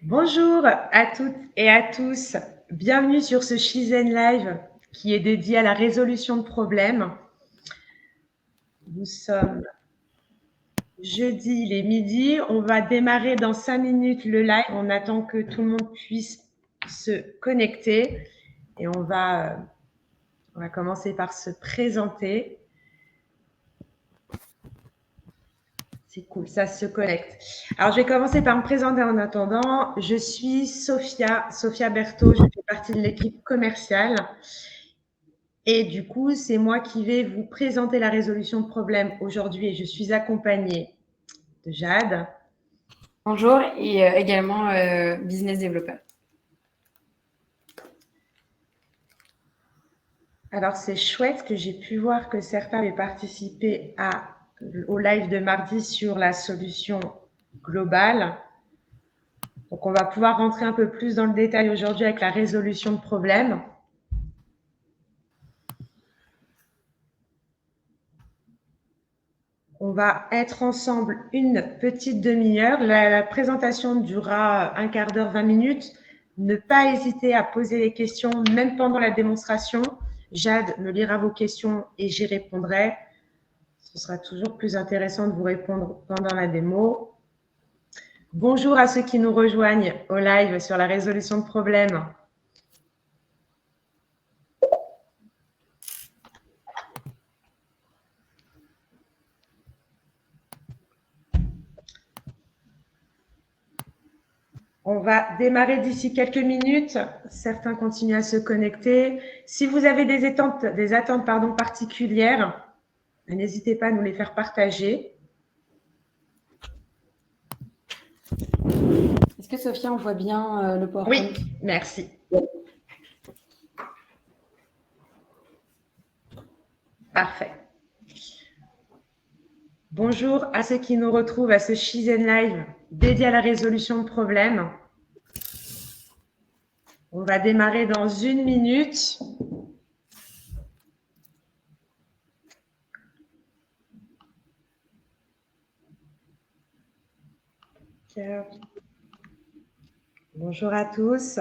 Bonjour à toutes et à tous. Bienvenue sur ce Shizen Live qui est dédié à la résolution de problèmes. Nous sommes jeudi, il est midi. On va démarrer dans 5 minutes le live. On attend que tout le monde puisse se connecter et on va commencer par se présenter. C'est cool, ça se connecte. Alors, je vais commencer par me présenter en attendant. Je suis Sophia Berthaud, je fais partie de l'équipe commerciale. Et du coup, c'est moi qui vais vous présenter la résolution de problèmes aujourd'hui et je suis accompagnée de Jade. Bonjour et également business développeur. Alors, c'est chouette que j'ai pu voir que certains avaient participé au live de mardi sur la solution globale. Donc, on va pouvoir rentrer un peu plus dans le détail aujourd'hui avec la résolution de problèmes. On va être ensemble une petite demi-heure. La présentation durera un quart d'heure, 20 minutes. Ne pas hésiter à poser les questions, même pendant la démonstration. Jade me lira vos questions et j'y répondrai. Ce sera toujours plus intéressant de vous répondre pendant la démo. Bonjour à ceux qui nous rejoignent au live sur la résolution de problèmes. On va démarrer d'ici quelques minutes. Certains continuent à se connecter. Si vous avez des attentes particulières, n'hésitez pas à nous les faire partager. Est-ce que Sophia, on voit bien le PowerPoint? Oui, merci. Parfait. Bonjour à ceux qui nous retrouvent à ce Shizen Live dédié à la résolution de problèmes. On va démarrer dans 1 minute. Bonjour à tous.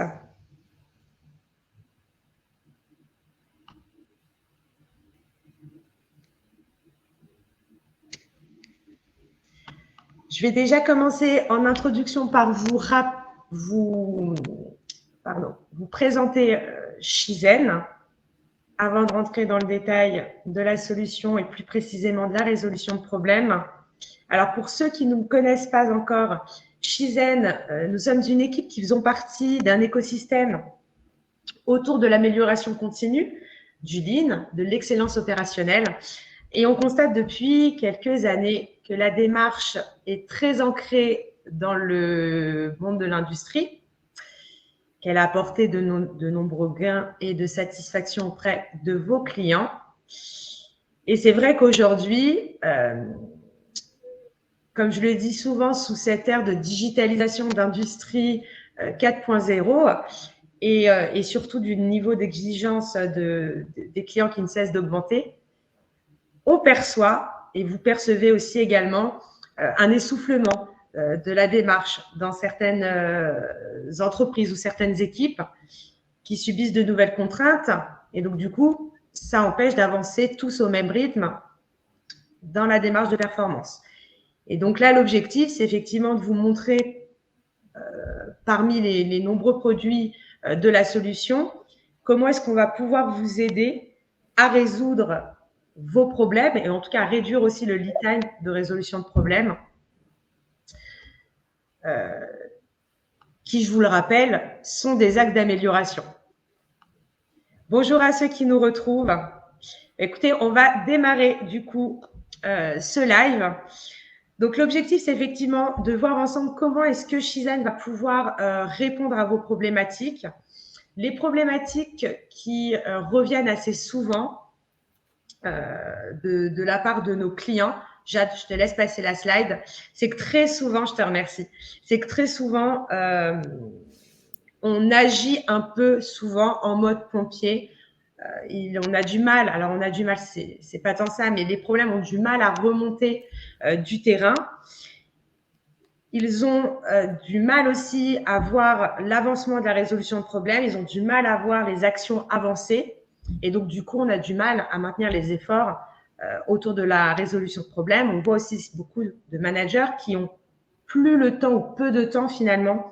Je vais déjà commencer en introduction par vous présenter Shizen avant de rentrer dans le détail de la solution et plus précisément de la résolution de problèmes. Alors, pour ceux qui ne me connaissent pas encore, Shizen, nous sommes une équipe qui faisons partie d'un écosystème autour de l'amélioration continue, du Lean, de l'excellence opérationnelle. Et on constate depuis quelques années que la démarche est très ancrée dans le monde de l'industrie, qu'elle a apporté de nombreux gains et de satisfaction auprès de vos clients. Et c'est vrai qu'aujourd'hui, comme je le dis souvent, sous cette ère de digitalisation d'industrie 4.0 et surtout du niveau d'exigence des clients qui ne cesse d'augmenter, on perçoit, et vous percevez aussi également, un essoufflement de la démarche dans certaines entreprises ou certaines équipes qui subissent de nouvelles contraintes. Et donc, du coup, ça empêche d'avancer tous au même rythme dans la démarche de performance. Et donc là, l'objectif, c'est effectivement de vous montrer, parmi les nombreux produits de la solution, comment est-ce qu'on va pouvoir vous aider à résoudre vos problèmes et en tout cas à réduire aussi le lead time de résolution de problèmes qui, je vous le rappelle, sont des axes d'amélioration. Bonjour à ceux qui nous retrouvent. Écoutez, on va démarrer du coup ce live. Donc l'objectif, c'est effectivement de voir ensemble comment est-ce que Shizen va pouvoir répondre à vos problématiques. Les problématiques qui reviennent assez souvent de la part de nos clients. Jade, je te laisse passer la slide. C'est que très souvent, je te remercie, c'est que très souvent, on agit un peu souvent en mode pompier. On a du mal, alors on a du mal, c'est pas tant ça, mais les problèmes ont du mal à remonter du terrain. Ils ont du mal aussi à voir l'avancement de la résolution de problèmes. Ils ont du mal à voir les actions avancées. Et donc, du coup, on a du mal à maintenir les efforts autour de la résolution de problèmes. On voit aussi beaucoup de managers qui ont plus le temps ou peu de temps finalement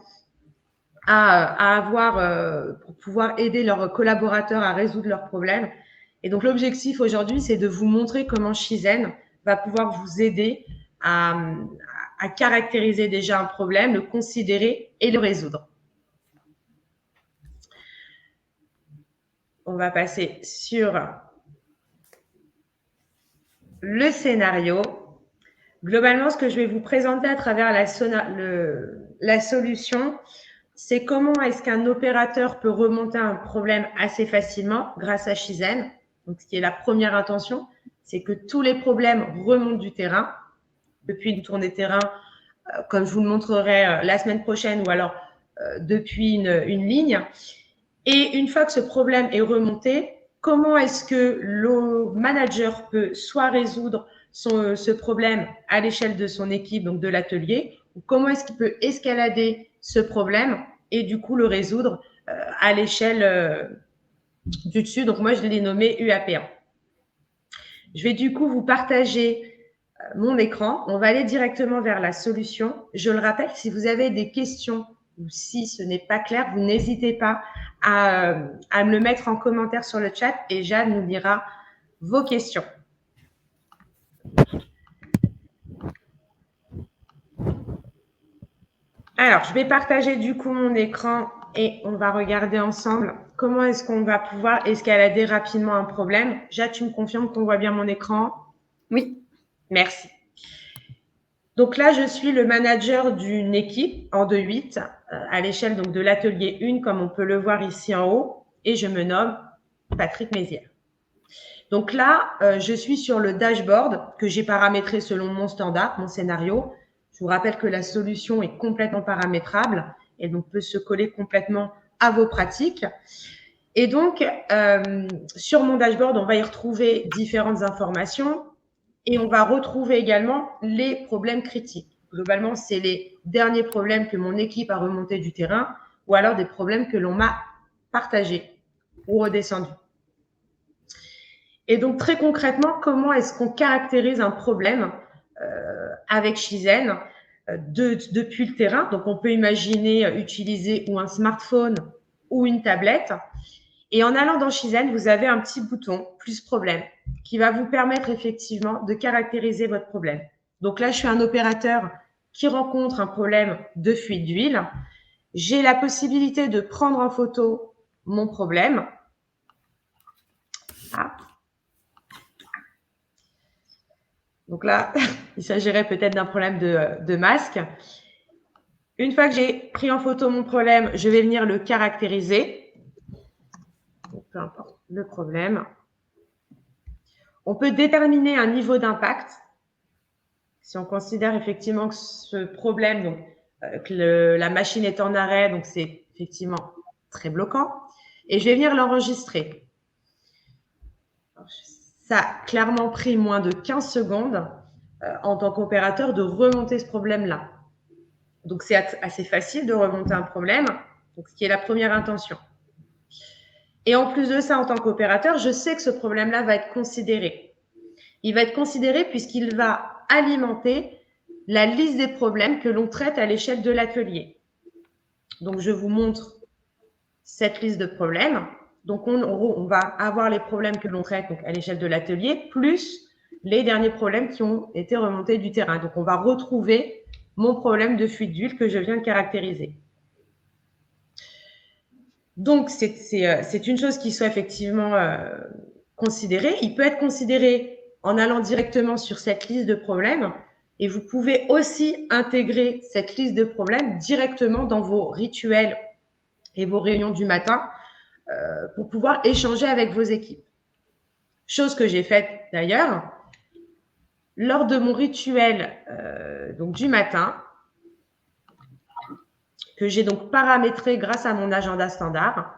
à avoir pour pouvoir aider leurs collaborateurs à résoudre leurs problèmes. Et donc, l'objectif aujourd'hui, c'est de vous montrer comment Shizen va pouvoir vous aider à caractériser déjà un problème, le considérer et le résoudre. On va passer sur le scénario. Globalement, ce que je vais vous présenter à travers la solution, c'est comment est-ce qu'un opérateur peut remonter un problème assez facilement grâce à Shizen. Donc, ce qui est la première intention, c'est que tous les problèmes remontent du terrain, depuis une tournée terrain, comme je vous le montrerai la semaine prochaine, ou alors depuis une ligne. Et une fois que ce problème est remonté, comment est-ce que le manager peut soit résoudre ce problème à l'échelle de son équipe, donc de l'atelier, ou comment est-ce qu'il peut escalader ce problème et du coup le résoudre à l'échelle du dessus. Donc moi, je l'ai nommé UAP1. Je vais du coup vous partager mon écran. On va aller directement vers la solution. Je le rappelle, si vous avez des questions ou si ce n'est pas clair, vous n'hésitez pas à me le mettre en commentaire sur le chat et Jeanne nous lira vos questions. Alors, je vais partager du coup mon écran et on va regarder ensemble comment est-ce qu'on va pouvoir escalader rapidement un problème. Jade, tu me confirmes qu'on voit bien mon écran? Oui. Merci. Donc là, je suis le manager d'une équipe en 2-8 à l'échelle donc de l'atelier 1, comme on peut le voir ici en haut, et je me nomme Patrick Mézières. Donc là, je suis sur le dashboard que j'ai paramétré selon mon standard, mon scénario. Je vous rappelle que la solution est complètement paramétrable et donc peut se coller complètement à vos pratiques. Et donc, sur mon dashboard, on va y retrouver différentes informations. Et on va retrouver également les problèmes critiques. Globalement, c'est les derniers problèmes que mon équipe a remontés du terrain ou alors des problèmes que l'on m'a partagés ou redescendus. Et donc, très concrètement, comment est-ce qu'on caractérise un problème avec Shizen depuis le terrain? Donc, on peut imaginer utiliser ou un smartphone ou une tablette. Et en allant dans Shizen, vous avez un petit bouton « Plus problème » qui va vous permettre effectivement de caractériser votre problème. Donc là, je suis un opérateur qui rencontre un problème de fuite d'huile. J'ai la possibilité de prendre en photo mon problème. Ah. Donc là, il s'agirait peut-être d'un problème de masque. Une fois que j'ai pris en photo mon problème, je vais venir le caractériser. Donc, peu importe le problème. On peut déterminer un niveau d'impact. Si on considère effectivement que ce problème, donc, que la machine est en arrêt, donc c'est effectivement très bloquant. Et je vais venir l'enregistrer. Ça a clairement pris moins de 15 secondes en tant qu'opérateur de remonter ce problème-là. Donc, c'est assez facile de remonter un problème, donc, ce qui est la première intention. Et en plus de ça, en tant qu'opérateur, je sais que ce problème-là va être considéré. Il va être considéré puisqu'il va alimenter la liste des problèmes que l'on traite à l'échelle de l'atelier. Donc, je vous montre cette liste de problèmes. Donc, on va avoir les problèmes que l'on traite donc, à l'échelle de l'atelier, plus les derniers problèmes qui ont été remontés du terrain. Donc, on va retrouver mon problème de fuite d'huile que je viens de caractériser. Donc, c'est une chose qui soit effectivement considérée. Il peut être considéré en allant directement sur cette liste de problèmes et vous pouvez aussi intégrer cette liste de problèmes directement dans vos rituels et vos réunions du matin pour pouvoir échanger avec vos équipes. Chose que j'ai faite d'ailleurs lors de mon rituel donc du matin, que j'ai donc paramétré grâce à mon agenda standard.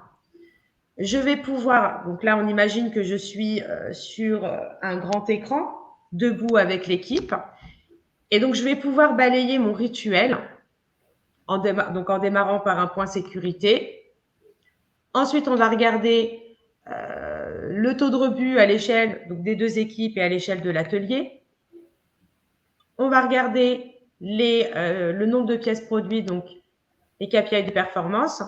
Je vais pouvoir, donc là on imagine que je suis sur un grand écran, debout avec l'équipe, et donc je vais pouvoir balayer mon rituel donc en démarrant par un point sécurité. Ensuite, on va regarder le taux de rebut à l'échelle des 2 équipes et à l'échelle de l'atelier. On va regarder le nombre de pièces produites, donc les KPI de performance.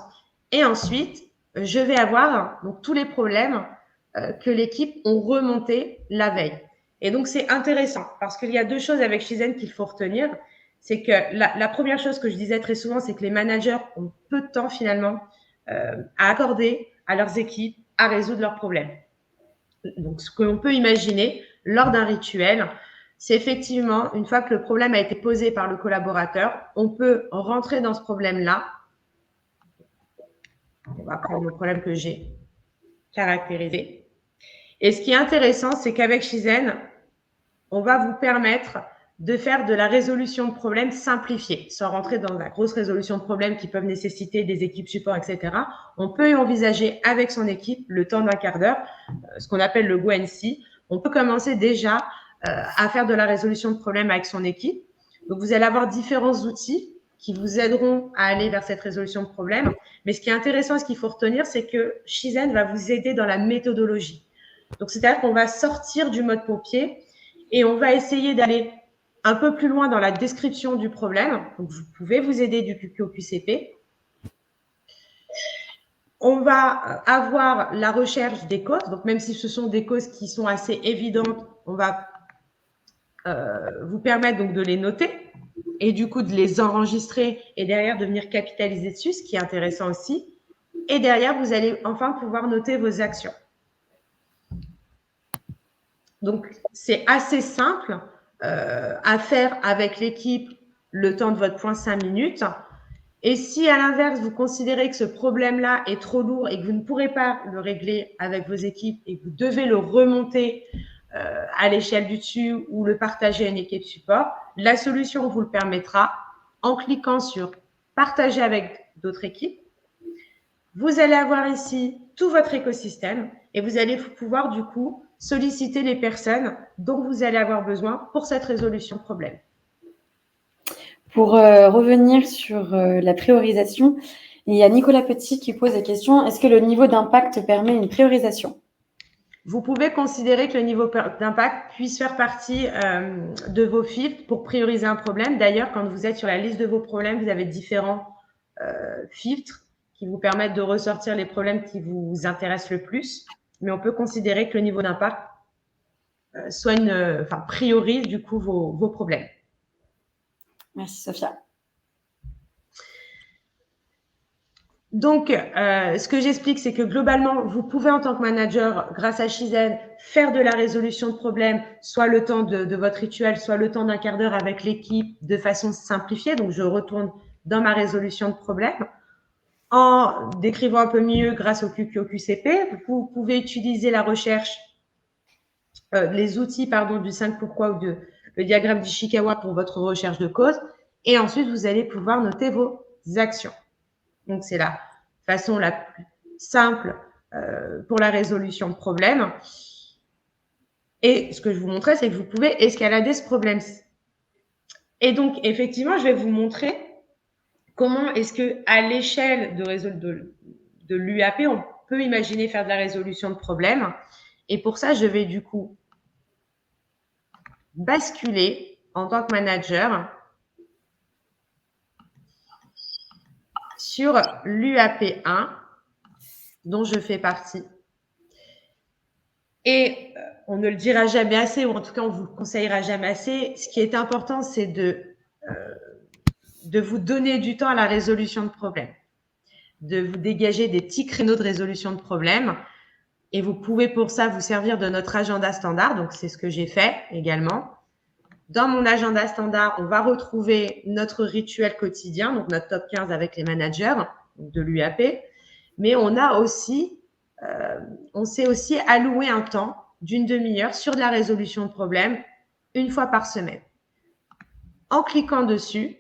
Et ensuite, je vais avoir tous les problèmes que l'équipe ont remontés la veille. Et donc, c'est intéressant parce qu'il y a 2 choses avec Shizen qu'il faut retenir. C'est que la première chose que je disais très souvent, c'est que les managers ont peu de temps finalement à accorder à leurs équipes à résoudre leurs problèmes. Donc, ce que l'on peut imaginer lors d'un rituel, c'est effectivement, une fois que le problème a été posé par le collaborateur, on peut rentrer dans ce problème-là. On va prendre le problème que j'ai caractérisé. Et ce qui est intéressant, c'est qu'avec Shizen, on va vous permettre de faire de la résolution de problèmes simplifiée, sans rentrer dans la grosse résolution de problèmes qui peuvent nécessiter des équipes support, etc. On peut envisager avec son équipe le temps d'un quart d'heure, ce qu'on appelle le Go&See. On peut commencer déjà à faire de la résolution de problèmes avec son équipe. Donc, vous allez avoir différents outils qui vous aideront à aller vers cette résolution de problèmes. Mais ce qui est intéressant, ce qu'il faut retenir, c'est que Shizen va vous aider dans la méthodologie. Donc, c'est-à-dire qu'on va sortir du mode pompier et on va essayer d'aller un peu plus loin dans la description du problème. Donc, vous pouvez vous aider du QQ-QCP. On va avoir la recherche des causes. Donc, même si ce sont des causes qui sont assez évidentes, on va vous permettre donc de les noter et du coup de les enregistrer et derrière de venir capitaliser dessus, ce qui est intéressant aussi. Et derrière, vous allez enfin pouvoir noter vos actions. Donc, c'est assez simple à faire avec l'équipe le temps de votre point 5 minutes. Et si, à l'inverse, vous considérez que ce problème-là est trop lourd et que vous ne pourrez pas le régler avec vos équipes et que vous devez le remonter à l'échelle du dessus ou le partager à une équipe support, la solution vous le permettra en cliquant sur « Partager avec d'autres équipes ». Vous allez avoir ici tout votre écosystème et vous allez pouvoir du coup solliciter les personnes dont vous allez avoir besoin pour cette résolution de problème. Pour revenir sur la priorisation, il y a Nicolas Petit qui pose la question, est-ce que le niveau d'impact permet une priorisation ? Vous pouvez considérer que le niveau d'impact puisse faire partie de vos filtres pour prioriser un problème. D'ailleurs, quand vous êtes sur la liste de vos problèmes, vous avez différents filtres qui vous permettent de ressortir les problèmes qui vous intéressent le plus. Mais on peut considérer que le niveau d'impact priorise du coup vos problèmes. Merci Sophia. Donc, ce que j'explique, c'est que globalement, vous pouvez en tant que manager, grâce à Shizen, faire de la résolution de problèmes, soit le temps de votre rituel, soit le temps d'un quart d'heure avec l'équipe de façon simplifiée. Donc, je retourne dans ma résolution de problème en décrivant un peu mieux grâce au QQ-QCP. Vous pouvez utiliser la recherche, les outils du 5 pourquoi ou le diagramme d'Ishikawa pour votre recherche de cause. Et ensuite, vous allez pouvoir noter vos actions. Donc, c'est la façon la plus simple pour la résolution de problème. Et ce que je vous montrais, c'est que vous pouvez escalader ce problème. Et donc, effectivement, je vais vous montrer comment est-ce qu'à l'échelle de l'UAP, on peut imaginer faire de la résolution de problème. Et pour ça, je vais du coup basculer en tant que manager sur l'UAP 1 dont je fais partie. Et on ne le dira jamais assez, ou en tout cas on vous le conseillera jamais assez. Ce qui est important, c'est de vous donner du temps à la résolution de problèmes, de vous dégager des petits créneaux de résolution de problèmes. Et vous pouvez pour ça vous servir de notre agenda standard. Donc, c'est ce que j'ai fait également. Dans mon agenda standard, on va retrouver notre rituel quotidien, donc notre top 15 avec les managers de l'UAP. Mais on s'est aussi alloué un temps d'une demi-heure sur de la résolution de problèmes une fois par semaine. En cliquant dessus,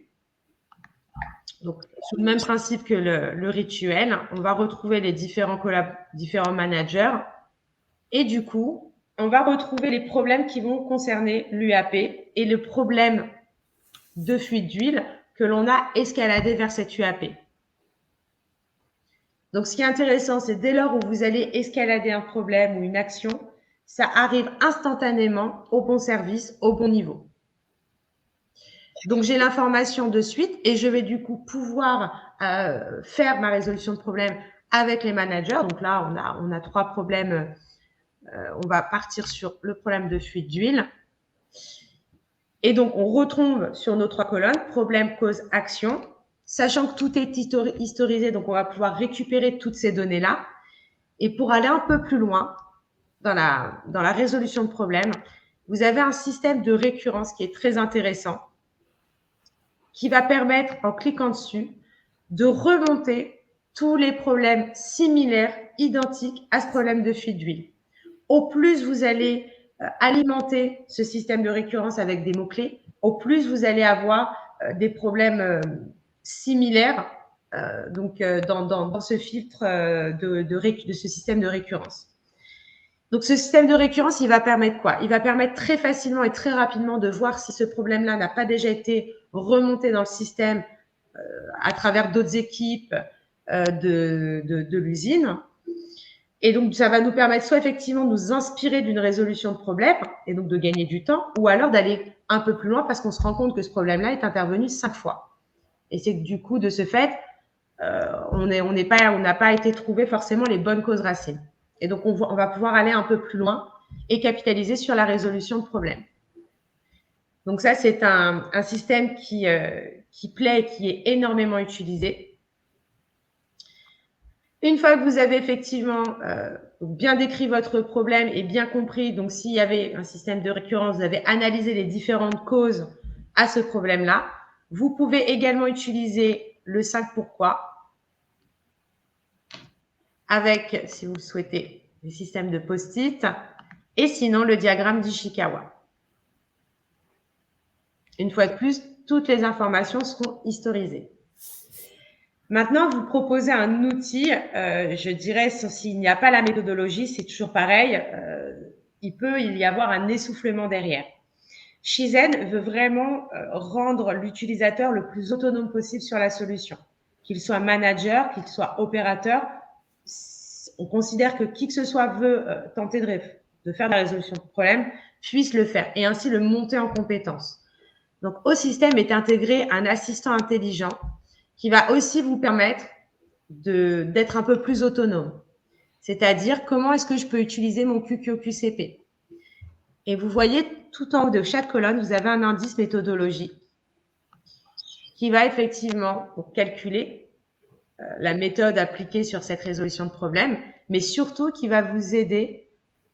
donc sous le même principe que le rituel, on va retrouver les différents managers et du coup, on va retrouver les problèmes qui vont concerner l'UAP et le problème de fuite d'huile que l'on a escaladé vers cette UAP. Donc, ce qui est intéressant, c'est dès lors où vous allez escalader un problème ou une action, ça arrive instantanément au bon service, au bon niveau. Donc, j'ai l'information de suite et je vais du coup pouvoir faire ma résolution de problème avec les managers. Donc là, on a 3 problèmes. On va partir sur le problème de fuite d'huile. Et donc, on retrouve sur nos 3 colonnes, problème, cause, action, sachant que tout est historisé, donc on va pouvoir récupérer toutes ces données-là. Et pour aller un peu plus loin dans la résolution de problème, vous avez un système de récurrence qui est très intéressant, qui va permettre, en cliquant dessus, de remonter tous les problèmes similaires, identiques à ce problème de fuite d'huile. Au plus vous allez alimenter ce système de récurrence avec des mots-clés, au plus vous allez avoir des problèmes similaires dans ce filtre de ce système de récurrence. Donc, ce système de récurrence, il va permettre quoi? Il va permettre très facilement et très rapidement de voir si ce problème-là n'a pas déjà été remonté dans le système à travers d'autres équipes de l'usine. Et donc, ça va nous permettre soit effectivement de nous inspirer d'une résolution de problème et donc de gagner du temps, ou alors d'aller un peu plus loin parce qu'on se rend compte que ce problème-là est intervenu 5 fois. Et c'est que du coup, de ce fait, on n'a pas été trouvé forcément les bonnes causes racines. Et donc, on va pouvoir aller un peu plus loin et capitaliser sur la résolution de problèmes. Donc ça, c'est un système qui plaît et qui est énormément utilisé. Une fois que vous avez effectivement bien décrit votre problème et bien compris, donc s'il y avait un système de récurrence, vous avez analysé les différentes causes à ce problème-là, vous pouvez également utiliser le 5 pourquoi avec, si vous le souhaitez, les systèmes de post-it et sinon le diagramme d'Ishikawa. Une fois de plus, toutes les informations seront historisées. Maintenant, vous proposez un outil, je dirais, s'il n'y a pas la méthodologie, c'est toujours pareil, il peut y avoir un essoufflement derrière. Shizen veut vraiment rendre l'utilisateur le plus autonome possible sur la solution. Qu'il soit manager, qu'il soit opérateur, on considère que qui que ce soit veut tenter de faire la résolution de problème, puisse le faire et ainsi le monter en compétence. Donc, au système est intégré un assistant intelligent qui va aussi vous permettre d'être un peu plus autonome. C'est-à-dire, comment est-ce que je peux utiliser mon QQQCP? Et vous voyez, tout en haut de chaque colonne, vous avez un indice méthodologie qui va effectivement calculer la méthode appliquée sur cette résolution de problème, mais surtout qui va vous aider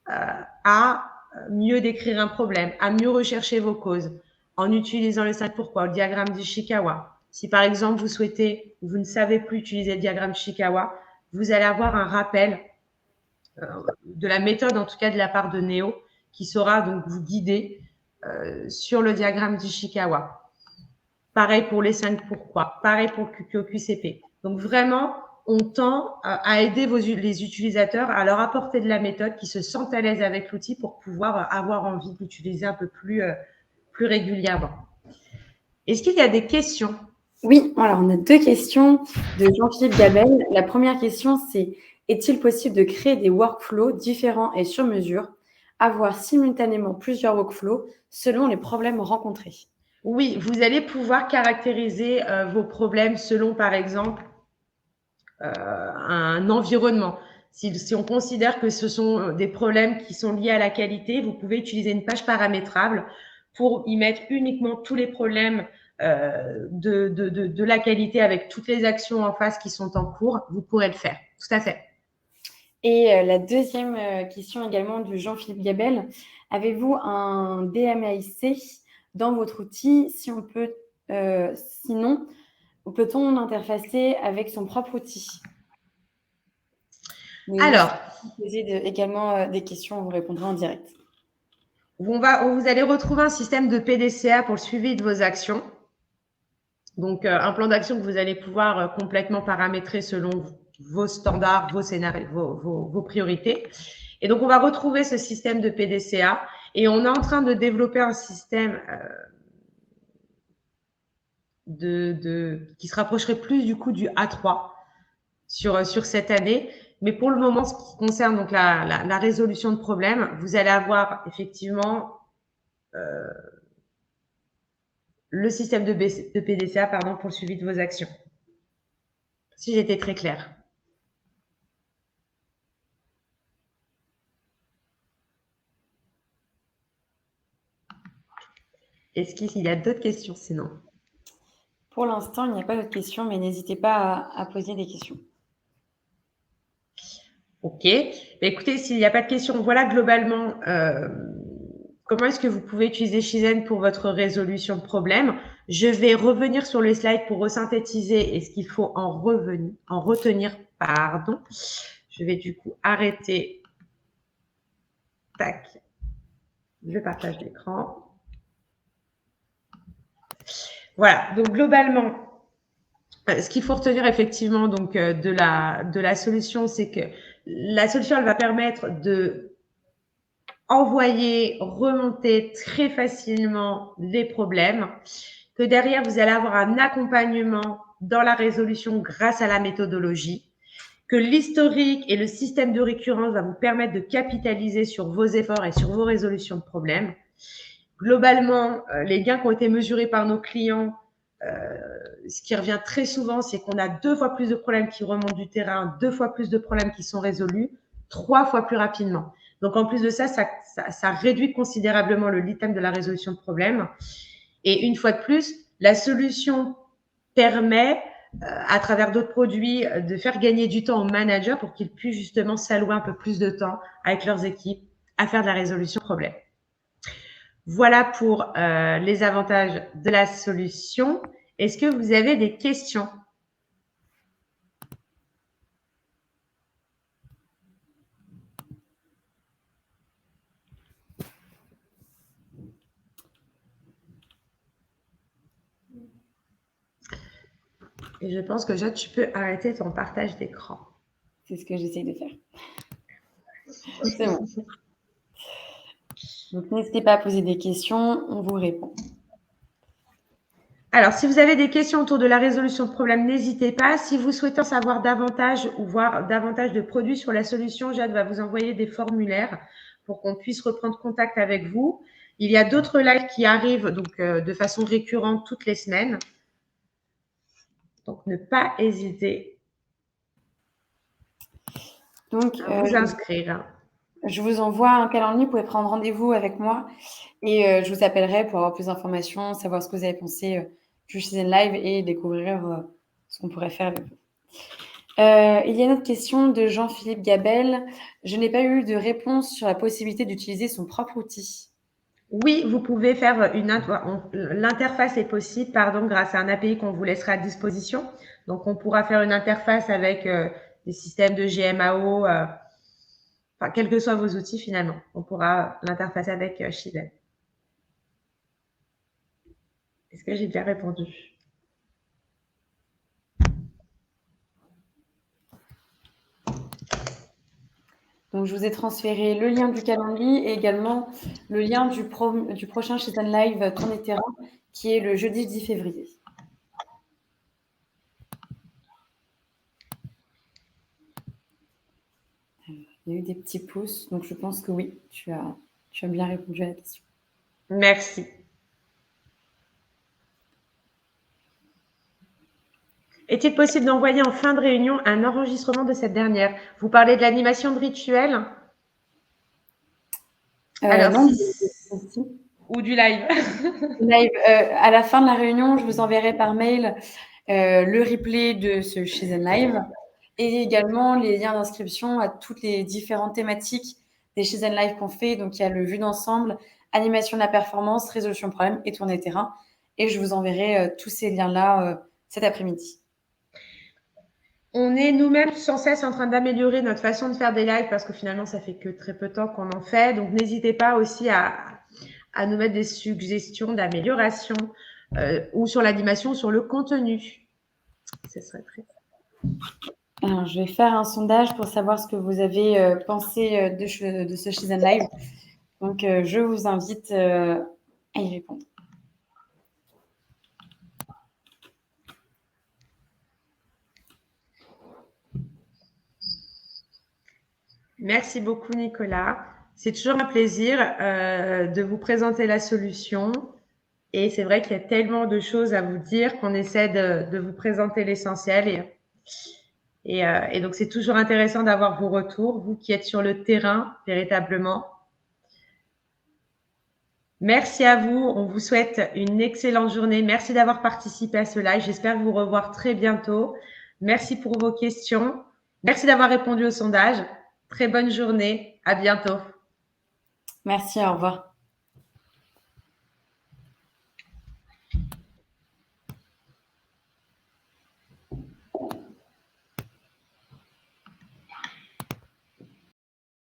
à mieux décrire un problème, à mieux rechercher vos causes en utilisant le 5 pourquoi, le diagramme d'Ishikawa. Si par exemple vous souhaitez, vous ne savez plus utiliser le diagramme d'Ishikawa, vous allez avoir un rappel de la méthode, en tout cas de la part de Néo, qui saura donc vous guider sur le diagramme d'Ishikawa. Pareil pour les 5 pourquoi, pareil pour le QQCP. Donc vraiment, on tend à aider les utilisateurs à leur apporter de la méthode, qui se sentent à l'aise avec l'outil pour pouvoir avoir envie de l'utiliser un peu plus régulièrement. Est-ce qu'il y a des questions? Oui, alors on a 2 questions de Jean-Philippe Gabel. La première question, c'est: est-il possible de créer des workflows différents et sur mesure, avoir simultanément plusieurs workflows selon les problèmes rencontrés? Oui, vous allez pouvoir caractériser vos problèmes selon, par exemple, un environnement. Si on considère que ce sont des problèmes qui sont liés à la qualité, vous pouvez utiliser une page paramétrable pour y mettre uniquement tous les problèmes de la qualité avec toutes les actions en face qui sont en cours. Vous pourrez le faire, tout à fait. Et la deuxième question également de Jean-Philippe Gabel: avez-vous un DMAIC dans votre outil? Si on peut, sinon, peut-on interfacer avec son propre outil? Alors, si vous posez également des questions, on vous répondra en direct. Vous allez retrouver un système de PDCA pour le suivi de vos actions. Donc, un plan d'action que vous allez pouvoir complètement paramétrer selon vos standards, vos scénarios, vos priorités. Et donc, on va retrouver ce système de PDCA et on est en train de développer un système qui se rapprocherait plus du coup du A3 sur cette année. Mais pour le moment, ce qui concerne donc la résolution de problèmes, vous allez avoir effectivement le système de PDCA pour le suivi de vos actions. Si j'étais très claire. Est-ce qu'il y a d'autres questions sinon? Pour l'instant, il n'y a pas d'autres questions, mais n'hésitez pas à poser des questions. Ok. Écoutez, s'il n'y a pas de questions, voilà globalement comment est-ce que vous pouvez utiliser Shizen pour votre résolution de problème. Je vais revenir sur le slide pour resynthétiser et ce qu'il faut en retenir. Pardon. Je vais du coup arrêter. Tac. Le partage d'écran. Voilà. Donc globalement, ce qu'il faut retenir effectivement donc de la solution, c'est que la solution, elle va permettre de envoyer, remonter très facilement les problèmes, que derrière, vous allez avoir un accompagnement dans la résolution grâce à la méthodologie, que l'historique et le système de récurrence va vous permettre de capitaliser sur vos efforts et sur vos résolutions de problèmes. Globalement, les gains qui ont été mesurés par nos clients, ce qui revient très souvent, c'est qu'on a 2 fois plus de problèmes qui remontent du terrain, 2 fois plus de problèmes qui sont résolus, 3 fois plus rapidement. Donc, en plus de ça, ça réduit considérablement le lead time de la résolution de problèmes. Et une fois de plus, la solution permet, à travers d'autres produits, de faire gagner du temps aux managers pour qu'ils puissent justement s'allouer un peu plus de temps avec leurs équipes à faire de la résolution de problèmes. Voilà pour les avantages de la solution. Est-ce que vous avez des questions? Et je pense que Jade, tu peux arrêter ton partage d'écran. C'est ce que j'essaye de faire. C'est bon. Donc, n'hésitez pas à poser des questions, on vous répond. Alors, si vous avez des questions autour de la résolution de problèmes, n'hésitez pas. Si vous souhaitez en savoir davantage ou voir davantage de produits sur la solution, Jade va vous envoyer des formulaires pour qu'on puisse reprendre contact avec vous. Il y a d'autres lives qui arrivent donc de façon récurrente toutes les semaines. Donc, ne pas hésiter à vous inscrire. Je vous envoie un calendrier, vous pouvez prendre rendez-vous avec moi et je vous appellerai pour avoir plus d'informations, savoir ce que vous avez pensé du Shizen Live et découvrir ce qu'on pourrait faire avec vous. Il y a une autre question de Jean-Philippe Gabel. Je n'ai pas eu de réponse sur la possibilité d'utiliser son propre outil. Oui, vous pouvez faire l'interface est possible, grâce à un API qu'on vous laissera à disposition. Donc, on pourra faire une interface avec des systèmes de GMAO, quels que soient vos outils finalement. On pourra l'interfacer avec Shizen. Est-ce que j'ai bien répondu? Donc, je vous ai transféré le lien du calendrier et également le lien du prochain Shizen Live Tournée Terrain qui est le jeudi 10 février. Il y a eu des petits pouces, donc je pense que oui, tu as bien répondu à la question. Merci. Est-il possible d'envoyer en fin de réunion un enregistrement de cette dernière? Vous parlez de l'animation de rituel? Alors, non, ou du live. Live. À la fin de la réunion, je vous enverrai par mail le replay de ce Shizen Live et également les liens d'inscription à toutes les différentes thématiques des Shizen Live qu'on fait. Donc, il y a le vue d'ensemble, animation de la performance, résolution de problème et tournée terrain. Et je vous enverrai tous ces liens-là cet après-midi. On est nous-mêmes sans cesse en train d'améliorer notre façon de faire des lives parce que finalement, ça fait que très peu de temps qu'on en fait. Donc, n'hésitez pas aussi à nous mettre des suggestions d'amélioration ou sur l'animation, sur le contenu. Ce serait très... Alors, je vais faire un sondage pour savoir ce que vous avez pensé de ce Shizen Live. Donc, je vous invite à y répondre. Merci beaucoup, Nicolas. C'est toujours un plaisir de vous présenter la solution. Et c'est vrai qu'il y a tellement de choses à vous dire qu'on essaie de vous présenter l'essentiel. Et donc, c'est toujours intéressant d'avoir vos retours, vous qui êtes sur le terrain véritablement. Merci à vous. On vous souhaite une excellente journée. Merci d'avoir participé à ce live. J'espère vous revoir très bientôt. Merci pour vos questions. Merci d'avoir répondu au sondage. Très bonne journée. À bientôt. Merci, au revoir.